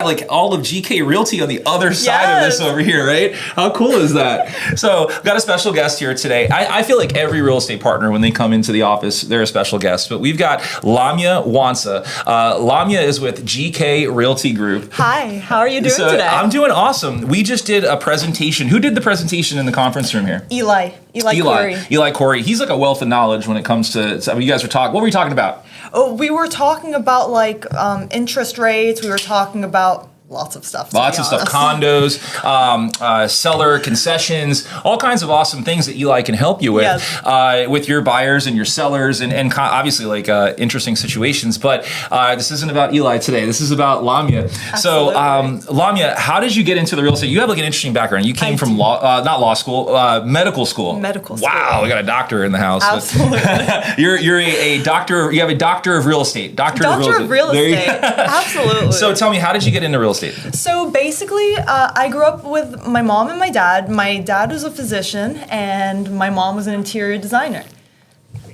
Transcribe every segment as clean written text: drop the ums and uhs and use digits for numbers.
like all of GK Realty on the other side of this over here, right? How cool is that? So we've got a special guest here today. I feel like every real estate partner, when they come into the office, they're a special guest. But we've got Lamya Wansa. Lamya is with GK Realty Group. Hi, how are you doing today? I'm doing awesome. We just did a presentation. Who did the presentation in the conference room here? Eli Corey. Eli Corey. He's like a wealth of knowledge when it comes to, so you guys were talking, what were you talking about? Oh, we were talking about like interest rates. We were talking about lots of stuff. Lots of stuff, condos, seller concessions, all kinds of awesome things that Eli can help you with your buyers and your sellers, and obviously like interesting situations. But this isn't about Eli today. This is about Lamya. Absolutely. So Lamya, how did you get into the real estate? You have like an interesting background. You came from not law school, medical school. Medical school. Wow, we got a doctor in the house. Absolutely. you're a doctor. You have a doctor of real estate. Doctor of real estate. Absolutely. So tell me, how did you get into real estate? So basically, I grew up with my mom and my dad. My dad was a physician, and my mom was an interior designer.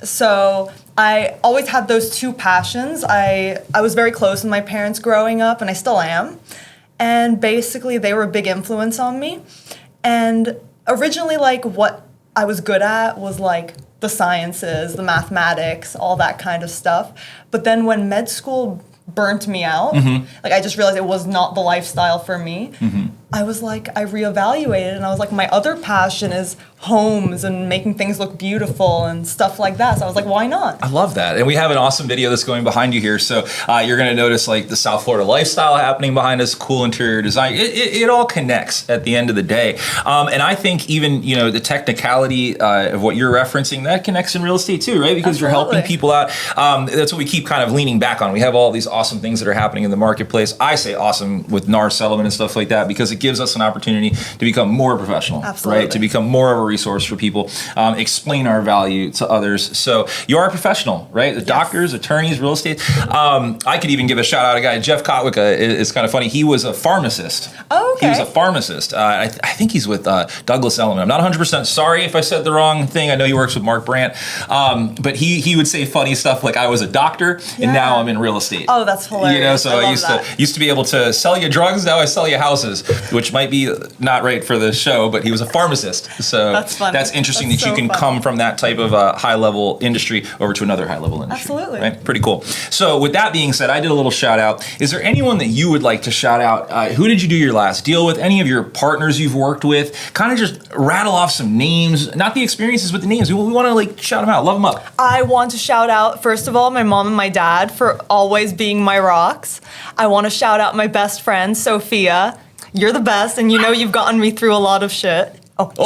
So I always had those two passions. I was very close with my parents growing up, and I still am. And basically, they were a big influence on me. And originally, like, what I was good at was like the sciences, the mathematics, all that kind of stuff. But then when med school burnt me out, like I just realized it was not the lifestyle for me. I was like, I reevaluated, and I was like, my other passion is homes and making things look beautiful and stuff like that. So I was like, why not? I love that. And we have an awesome video that's going behind you here. So you're going to notice like the South Florida lifestyle happening behind us, cool interior design. It all connects at the end of the day. And I think even, you know, the technicality of what you're referencing, that connects in real estate too, right? Because you're helping people out. That's what we keep kind of leaning back on. We have all these awesome things that are happening in the marketplace. I say awesome with NAR settlement and stuff like that because it gives us an opportunity to become more professional, right? To become more of a resource for people, explain our value to others. So you are a professional, right? The doctors, attorneys, real estate. I could even give a shout out. A guy, Jeff Kotwicka, is kind of funny. He was a pharmacist. Oh, okay. He was a pharmacist. I think he's with Douglas Elliman. I'm not 100% sorry if I said the wrong thing. I know he works with Mark Brandt. But he would say funny stuff like I was a doctor and now I'm in real estate. Oh, that's hilarious. You know, so I used to be able to sell you drugs. Now I sell you houses, which might be not right for the show, but he was a pharmacist. So that's interesting that you can come from that type of high level industry over to another high level industry. Absolutely. Right? Pretty cool. So with that being said, I did a little shout out. Is there anyone that you would like to shout out? Who did you do your last deal with? Any of your partners you've worked with? Kind of just rattle off some names, not the experiences, but the names. We want to like shout them out, love them up. I want to shout out, first of all, my mom and my dad for always being my rocks. I want to shout out my best friend, Sophia. You're the best, and you know you've gotten me through a lot of shit. Beep.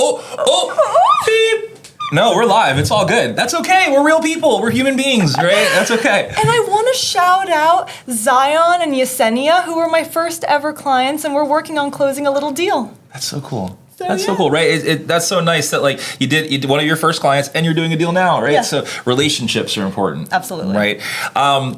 No, we're live. It's all good. That's okay. We're real people. We're human beings, right? That's okay. And I want to shout out Zion and Yesenia, who were my first ever clients, and we're working on closing a little deal. That's so cool. That's so cool, right? That's so nice that like you did one of your first clients and you're doing a deal now, right? Yeah. So relationships are important. Absolutely. Right.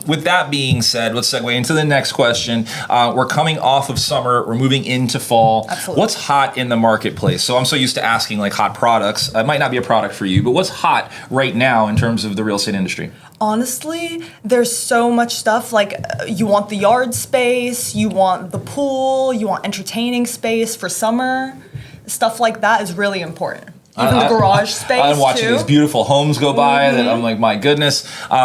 With that being said, let's segue into the next question. We're coming off of summer. We're moving into fall. Absolutely. What's hot in the marketplace? So I'm so used to asking like hot products. It might not be a product for you, but what's hot right now in terms of the real estate industry? Honestly, there's so much stuff. Like you want the yard space, you want the pool, you want entertaining space for summer. Stuff like that is really important. Even the garage space, I'm watching too. these beautiful homes go by that I'm like, my goodness.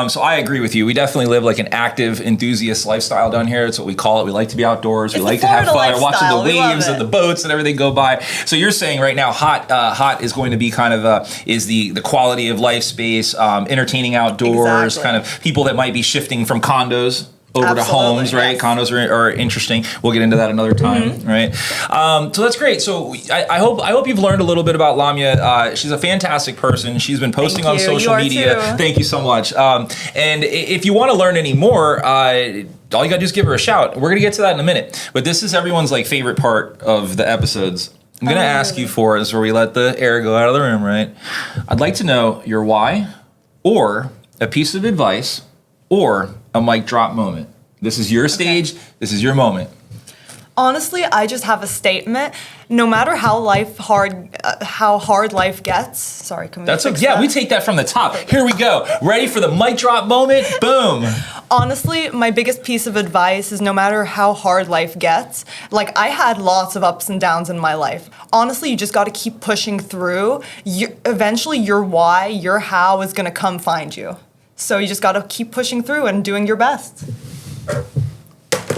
So I agree with you. We definitely live like an active enthusiast lifestyle down here. That's what we call it. We like to be outdoors. We like to have fun. We're watching the waves and the boats and everything go by. So you're saying right now, hot is going to be kind of is the quality of life space, entertaining outdoors, kind of people that might be shifting from condos over to homes, right? Yes. Condos are interesting. We'll get into that another time, right? So that's great. So I hope you've learned a little bit about Lamya. She's a fantastic person. She's been posting on social media. Thank you so much. And if you want to learn any more, all you gotta do is give her a shout. We're gonna get to that in a minute. But this is everyone's like favorite part of the episodes. I'm gonna ask you for this, where we let the air go out of the room, right? I'd like to know your why, or a piece of advice, or a mic drop moment. This is your stage. This is your moment. Honestly, I just have a statement. No matter how hard life gets. Sorry, can we That's fix okay. Yeah, that? we take that from the top. Here we go. Ready for the mic drop moment? Boom. Honestly, my biggest piece of advice is no matter how hard life gets, like I had lots of ups and downs in my life. Honestly, you just got to keep pushing through. Eventually, your why, your how is going to come find you. So you just got to keep pushing through and doing your best.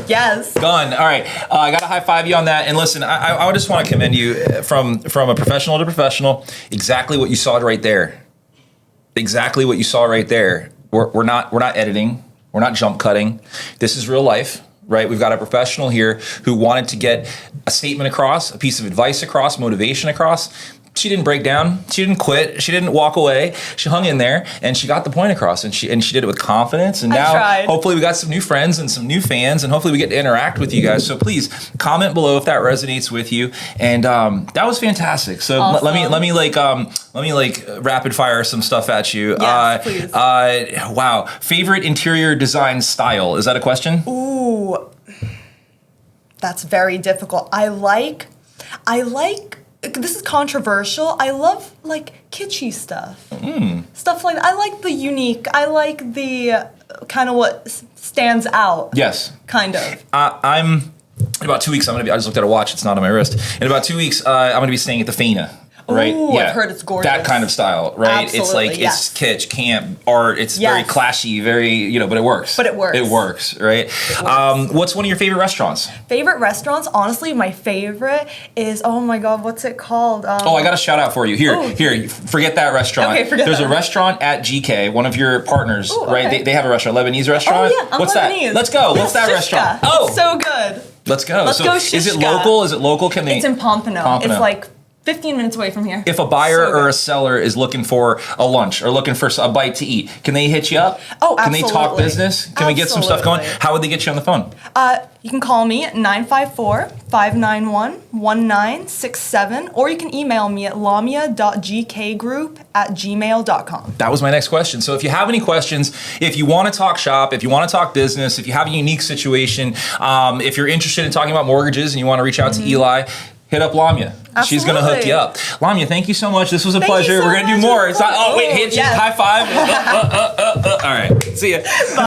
Yes. Done. All right. I got to high five you on that. And listen, I just want to commend you from a professional to professional. Exactly what you saw right there. Exactly what you saw right there. We're not editing. We're not jump cutting. This is real life, right? We've got a professional here who wanted to get a statement across, a piece of advice across, motivation across. She didn't break down. She didn't quit. She didn't walk away. She hung in there and she got the point across, and she did it with confidence. And now hopefully we got some new friends and some new fans, and hopefully we get to interact with you guys. So please comment below if that resonates with you. And that was fantastic. So awesome. let me rapid fire some stuff at you. Yes, please. Wow. Favorite interior design style? Is that a question? Ooh, that's very difficult. I like. This is controversial. I love like kitschy stuff. Stuff like that. I like the unique. I like the kind of what stands out. Yes. Kind of. I'm in about 2 weeks. I just looked at a watch. It's not on my wrist. In about 2 weeks, I'm going to be staying at the Fana. Right? Ooh, yeah. I've heard it's gorgeous. That kind of style, right? Absolutely, it's like yes. it's kitsch, camp, art. It's very clashy, very but it works. But it works. It works, right? It works. What's one of your favorite restaurants? Favorite restaurants? Honestly, my favorite is oh my god, what's it called? I got a shout out for you. Here, forget that restaurant. Okay, forget There's that. a restaurant at GK, one of your partners, right? Okay. They have a restaurant, Lebanese restaurant. Oh yeah, I'm What's Lebanese. that? Let's go. What's that Shishka. restaurant? It's so good. Let's go. Let's go, Is it Shishka. local? Is it local? Can they? It's in Pompano. Pompano. It's like 15 minutes away from here. If a buyer So or good. a seller is looking for a lunch or looking for a bite to eat, can they hit you up? Oh, Can they talk absolutely. business? Can we get some stuff going? Absolutely. How would they get you on the phone? You can call me at 954-591-1967, or you can email me at lamya.gkgroup@gmail.com. That was my next question. So if you have any questions, if you want to talk shop, if you want to talk business, if you have a unique situation, if you're interested in talking about mortgages and you want to reach out to Eli, hit up Lamya. She's going to hook you up. Lamya, thank you so much. This was a pleasure. you so We're going to do much. more. It's not, Yes. high five. All right. See ya. Bye.